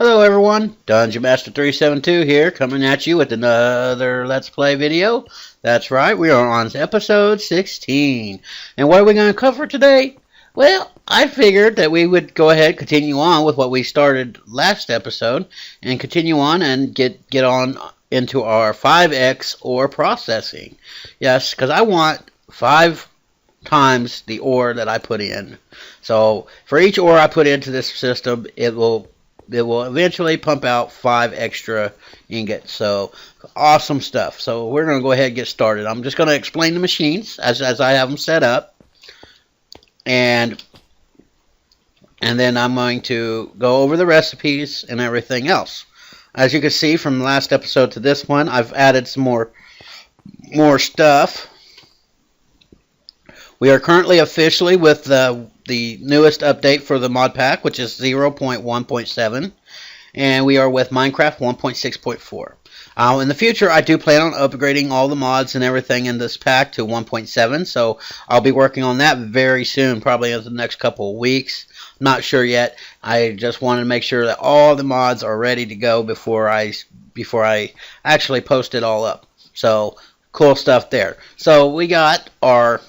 Hello everyone, Dungeon Master 372 here, coming at you with another Let's Play video. That's right, we are on episode 16. And what are we going to cover today? Well, I figured that we would go ahead and continue on with what we started last episode, and continue on and get on into our 5x ore processing. Yes, because I want 5 times the ore that I put in. So, for each ore I put into this system, it will eventually pump out 5 extra ingots. So awesome stuff. So we're going to go ahead and get started. I'm just going to explain the machines as I have them set up, and then I'm going to go over the recipes and everything else. As you can see from the last episode to this one, I've added some more stuff. We are currently officially with the newest update for the mod pack, which is 0.1.7, and we are with Minecraft 1.6.4. In the future, I do plan on upgrading all the mods and everything in this pack to 1.7, so I'll be working on that very soon, probably in the next couple of weeks. Not sure yet. I just wanted to make sure that all the mods are ready to go before I actually post it all up. So cool stuff there. So we got our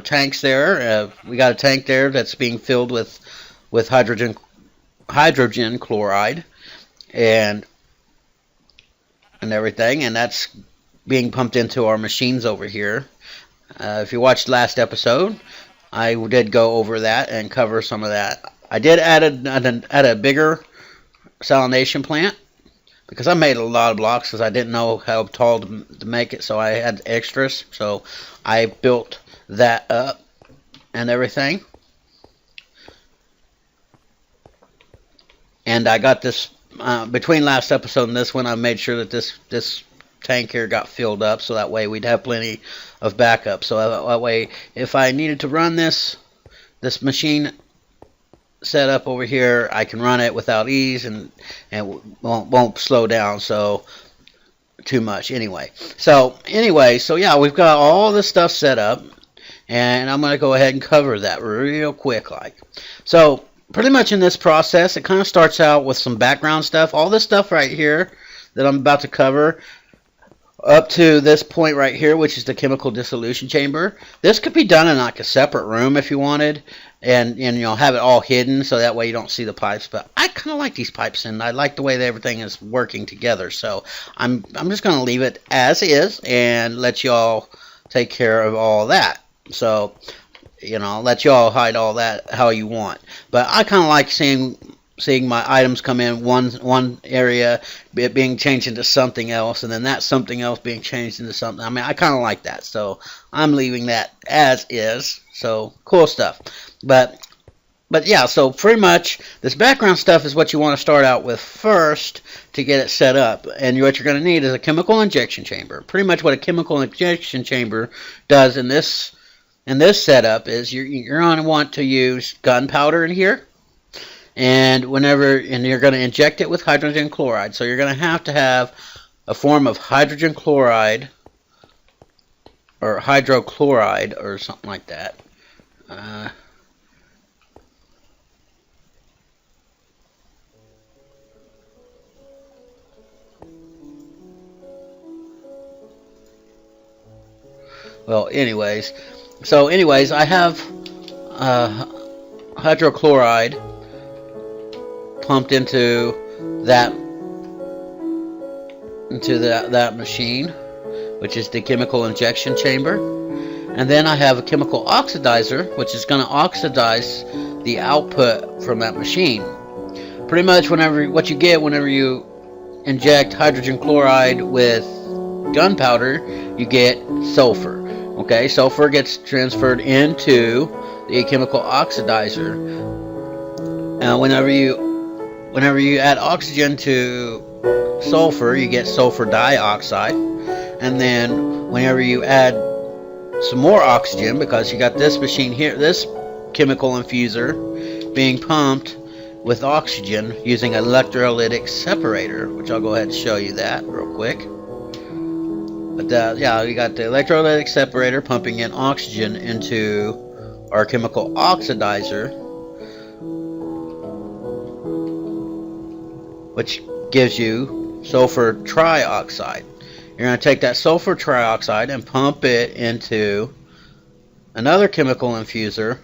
tanks there. We got a tank there that's being filled with hydrogen chloride and everything, and that's being pumped into our machines over here. If you watched last episode, I did go over that and cover some of that. I did add a bigger salination plant because I made a lot of blocks because I didn't know how tall to make it, so I had extras. So I built that up and everything, and I got this between last episode and this one. I made sure that this tank here got filled up, so that way we'd have plenty of backup. So that way, if I needed to run this machine set up over here, I can run it without ease and won't slow down so too much anyway. So yeah, we've got all this stuff set up, and I'm going to go ahead and cover that real quick. So pretty much in this process, it kind of starts out with some background stuff. All this stuff right here that I'm about to cover up to this point right here, which is the chemical dissolution chamber. This could be done in like a separate room if you wanted, and have it all hidden so that way you don't see the pipes. But I kind of like these pipes, and I like the way that everything is working together. So I'm just going to leave it as is and let y'all take care of all that. So, let y'all hide all that how you want. But I kind of like seeing my items come in one area, it being changed into something else, and then that something else being changed into something. I mean, I kind of like that. So I'm leaving that as is. So cool stuff. But yeah, so pretty much this background stuff is what you want to start out with first to get it set up. And what you're going to need is a chemical injection chamber. Pretty much what a chemical injection chamber does in this setup is you're going to want to use gunpowder in here, and you're going to inject it with hydrogen chloride. So you're going to have a form of hydrogen chloride or hydrochloride or something like that. Well, anyways, I have hydrochloride pumped into that machine, which is the chemical injection chamber, and then I have a chemical oxidizer, which is going to oxidize the output from that machine. Pretty much what you get whenever you inject hydrogen chloride with gunpowder, you get sulfur. Okay, sulfur gets transferred into the chemical oxidizer. Whenever you add oxygen to sulfur, you get sulfur dioxide. And then whenever you add some more oxygen, because you got this machine here, this chemical infuser being pumped with oxygen using an electrolytic separator, which I'll go ahead and show you that real quick. But yeah, we got the electrolytic separator pumping in oxygen into our chemical oxidizer. which gives you sulfur trioxide. You're going to take that sulfur trioxide and pump it into another chemical infuser,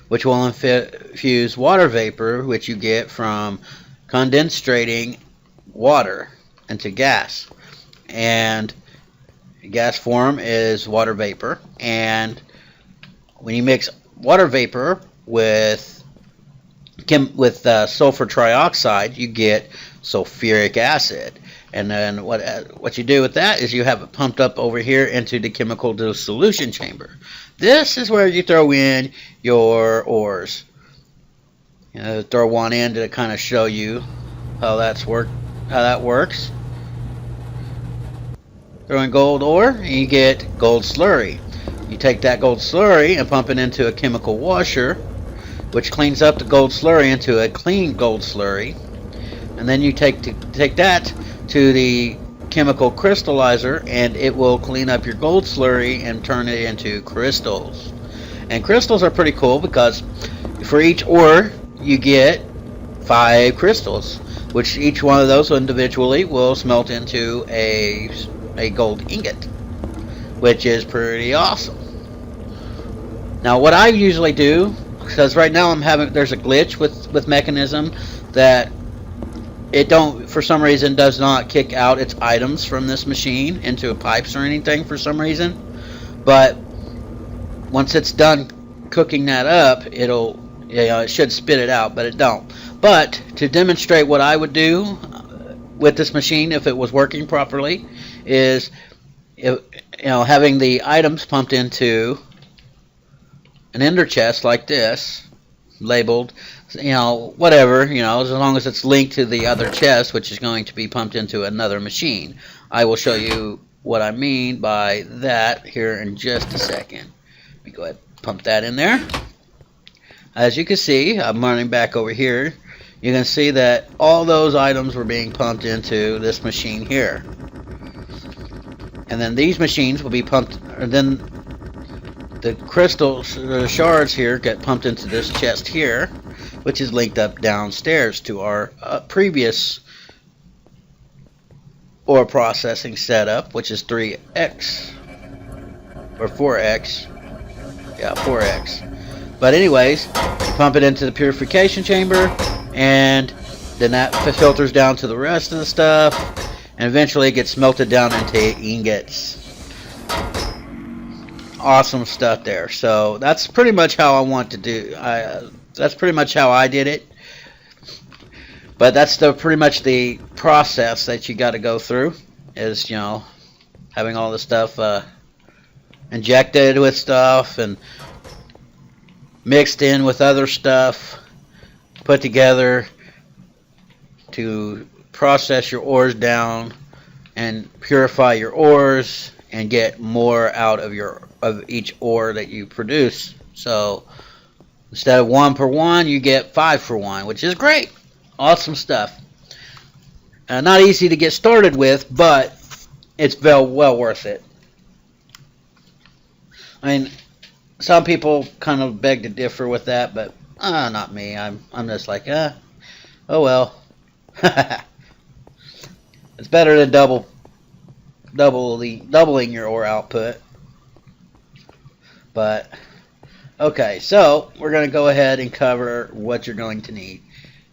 which will infuse water vapor, which you get from condensating water into gas. And gas form is water vapor. And when you mix water vapor with sulfur trioxide, you get sulfuric acid. And then what you do with that is you have it pumped up over here into the chemical dissolution chamber. This is where you throw in your ores. Throw one in to kind of show you how that works. Throw in gold ore, and you get gold slurry. You take that gold slurry and pump it into a chemical washer, which cleans up the gold slurry into a clean gold slurry. And then you take that to the chemical crystallizer, and it will clean up your gold slurry and turn it into crystals. And crystals are pretty cool because for each ore you get 5 crystals, which each one of those individually will smelt into a gold ingot, which is pretty awesome. Now what I usually do, because right now there's a glitch with Mekanism that for some reason does not kick out its items from this machine into pipes or anything for some reason. But once it's done cooking that up, it should spit it out, but it don't. But to demonstrate what I would do with this machine if it was working properly is having the items pumped into an ender chest like this, labeled whatever, as long as it's linked to the other chest, which is going to be pumped into another machine. I will show you what I mean by that here in just a second. Let me go ahead and pump that in there. As you can see, I'm running back over here. You can see that all those items were being pumped into this machine here. And then these machines will be pumped, and then the crystals, the shards here, get pumped into this chest here, which is linked up downstairs to our previous ore processing setup, which is 3x or 4x. Yeah, 4x. But anyways, you pump it into the purification chamber, and then that filters down to the rest of the stuff, and eventually it gets melted down into ingots. Awesome stuff there. So that's pretty much how I want to do. That's pretty much how I did it. But that's pretty much the process that you got to go through. Is having all the stuff injected with stuff and mixed in with other stuff, put together to process your ores down and purify your ores and get more out of each ore that you produce. So instead of 1 per 1, you get 5 for 1, which is great. Awesome stuff. Not easy to get started with, but it's well worth it. I mean, some people kind of beg to differ with that, but not me. I'm just like, oh well. It's better than doubling your ore output. But okay, so we're going to go ahead and cover what you're going to need.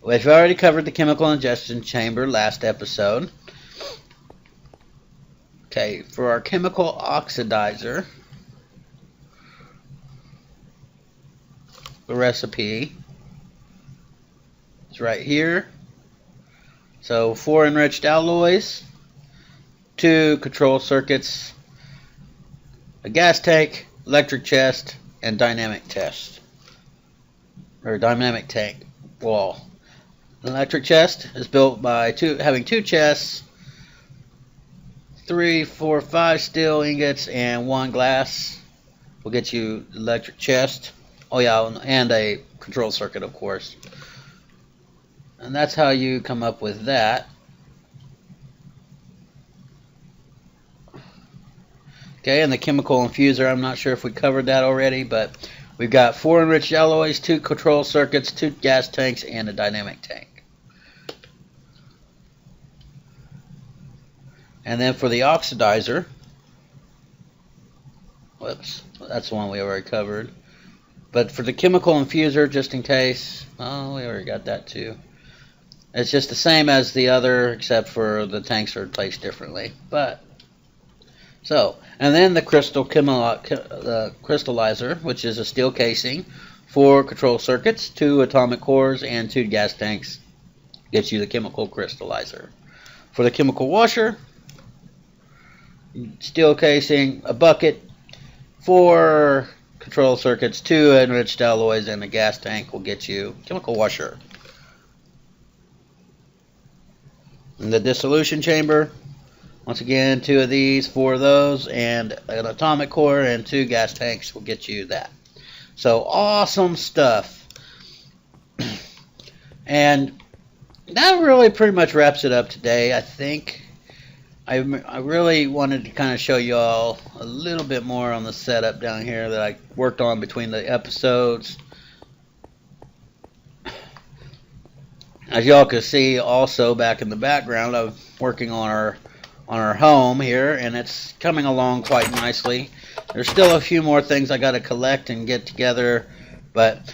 We've already covered the chemical ingestion chamber last episode. Okay, for our chemical oxidizer, the recipe is right here. So 4 enriched alloys, 2 control circuits, a gas tank, electric chest, and dynamic tank wall. The electric chest is built by having 2 chests, 3, 4, 5 steel ingots, and 1 glass. Will get you the electric chest. Oh yeah, and a control circuit, of course. And that's how you come up with that. Okay, and the chemical infuser, I'm not sure if we covered that already, but we've got 4 enriched alloys, 2 control circuits, 2 gas tanks, and a dynamic tank. And then for the oxidizer, whoops, that's the one we already covered. But for the chemical infuser, just in case, oh, we already got that too. It's just the same as the other, except for the tanks are placed differently. But so, and then the crystallizer, which is a steel casing, 4 control circuits, 2 atomic cores, and 2 gas tanks, gets you the chemical crystallizer. For the chemical washer, steel casing, a bucket, 4 control circuits, 2 enriched alloys, and a gas tank will get you chemical washer. And the dissolution chamber, once again, 2 of these, 4 of those, and an atomic core and 2 gas tanks will get you that. So awesome stuff. And that really pretty much wraps it up today, I think. I really wanted to kind of show you all a little bit more on the setup down here that I worked on between the episodes. As y'all can see also back in the background, I'm working on our home here, and it's coming along quite nicely. There's still a few more things I got to collect and get together, but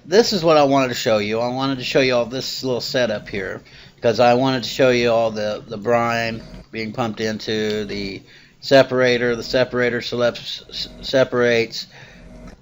this is what I wanted to show you. I wanted to show you all this little setup here because I wanted to show you all the brine being pumped into the separator. The separator separates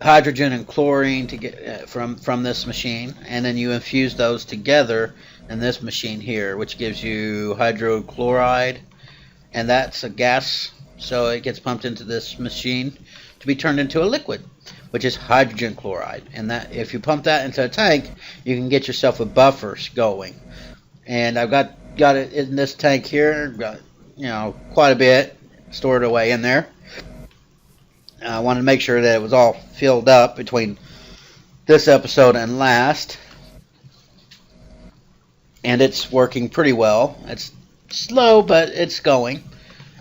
hydrogen and chlorine to get from this machine, and then you infuse those together in this machine here, which gives you hydrochloride, and that's a gas, so it gets pumped into this machine to be turned into a liquid, which is hydrogen chloride. And that, if you pump that into a tank, you can get yourself a buffers going. And I've got it in this tank here, got, you know, quite a bit stored away in there. I wanted to make sure that it was all filled up between this episode and last. And it's working pretty well. It's slow, but it's going.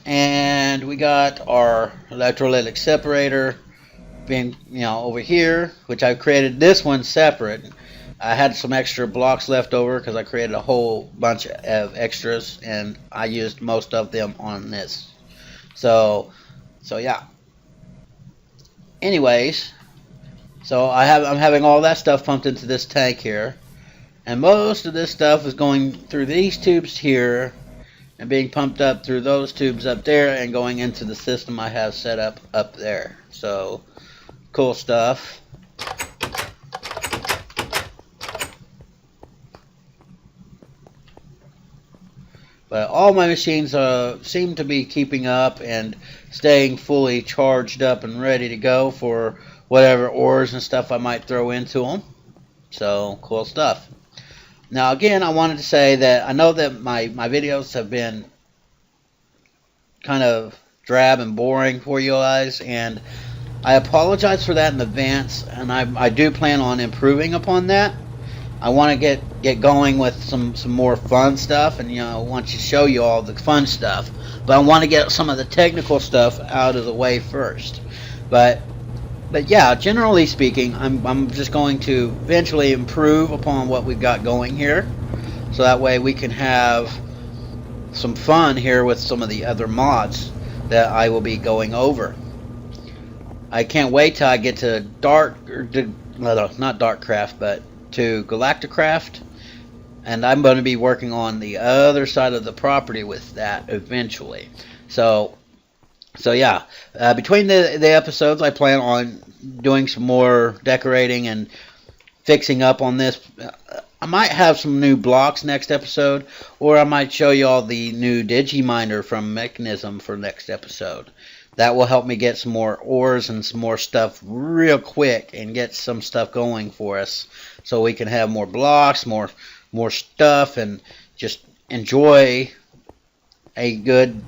And we got our electrolytic separator being, you know, over here, which I created this one separate. I had some extra blocks left over because I created a whole bunch of extras, and I used most of them on this. So yeah. Anyways, so I'm having all that stuff pumped into this tank here, and most of this stuff is going through these tubes here and being pumped up through those tubes up there and going into the system I have set up there. So cool stuff. But all my machines seem to be keeping up and staying fully charged up and ready to go for whatever ores and stuff I might throw into them. So, cool stuff. Now, again, I wanted to say that I know that my videos have been kind of drab and boring for you guys, and I apologize for that in advance, and I do plan on improving upon that. I want to get going with some more fun stuff, and I want to show you all the fun stuff. But I want to get some of the technical stuff out of the way first. But yeah, generally speaking, I'm just going to eventually improve upon what we've got going here, so that way we can have some fun here with some of the other mods that I will be going over. I can't wait till I get to not Darkcraft, but to Galacticraft, and I'm going to be working on the other side of the property with that eventually. So yeah, between the episodes, I plan on doing some more decorating and fixing up on this. I might have some new blocks next episode, or I might show you all the new Digiminer from Mekanism for next episode. That will help me get some more ores and some more stuff real quick and get some stuff going for us, so we can have more blocks, more stuff, and just enjoy a good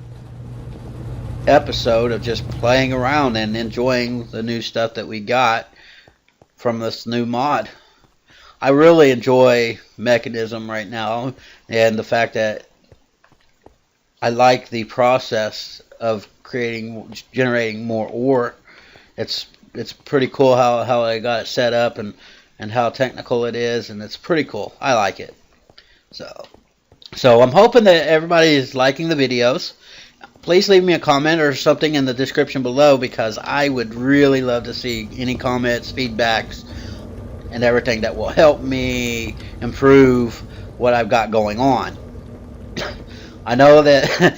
episode of just playing around and enjoying the new stuff that we got from this new mod. I really enjoy Mekanism right now, and the fact that I like the process of generating more ore. It's pretty cool how I got it set up and how technical it is, and it's pretty cool. I like it. So I'm hoping that everybody is liking the videos. please leave me a comment or something in the description below, because I would really love to see any comments, feedbacks, and everything that will help me improve what I've got going on. I know that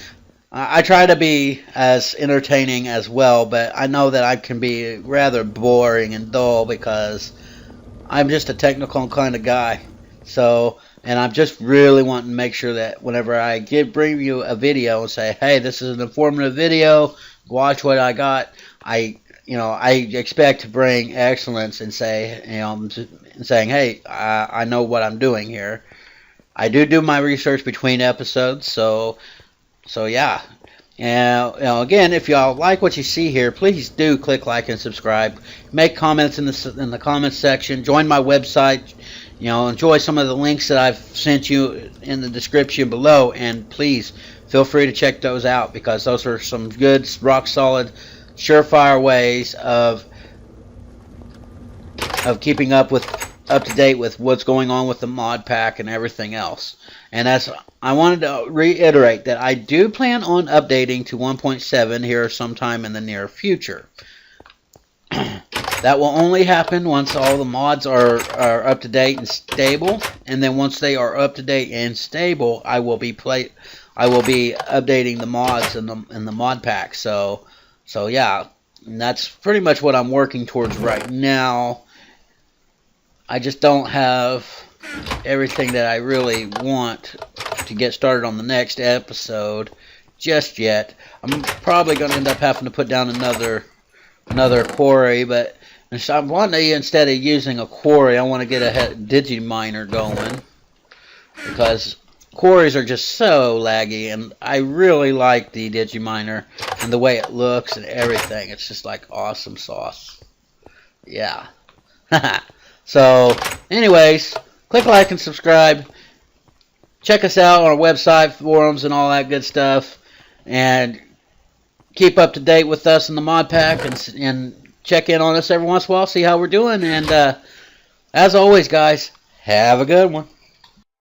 I try to be as entertaining as well, but I know that I can be rather boring and dull because I'm just a technical kind of guy. So, and I'm just really wanting to make sure that whenever I bring you a video and say, hey, this is an informative video, watch what I got, I expect to bring excellence and say, saying, hey, I know what I'm doing here. I do my research between episodes, so yeah. And again, if y'all like what you see here, please do click like and subscribe. Make comments in the comments section. Join my website. Enjoy some of the links that I've sent you in the description below, and please feel free to check those out, because those are some good, rock solid, surefire ways of keeping up to date with what's going on with the mod pack and everything else. And I wanted to reiterate that I do plan on updating to 1.7 here sometime in the near future. That will only happen once all the mods are up to date and stable, and then once they are up to date and stable, I will be updating the mods and the mod pack. So yeah, and that's pretty much what I'm working towards right now. I just don't have everything that I really want to get started on the next episode just yet. I'm probably going to end up having to put down another quarry, but I want to, instead of using a quarry, I want to get a digiminer going, because quarries are just so laggy, and I really like the digiminer and the way it looks and everything. It's just like awesome sauce. Yeah. So, anyways, click like and subscribe. Check us out on our website, forums, and all that good stuff. And keep up to date with us in the mod pack, and check in on us every once in a while, see how we're doing. And as always, guys, have a good one.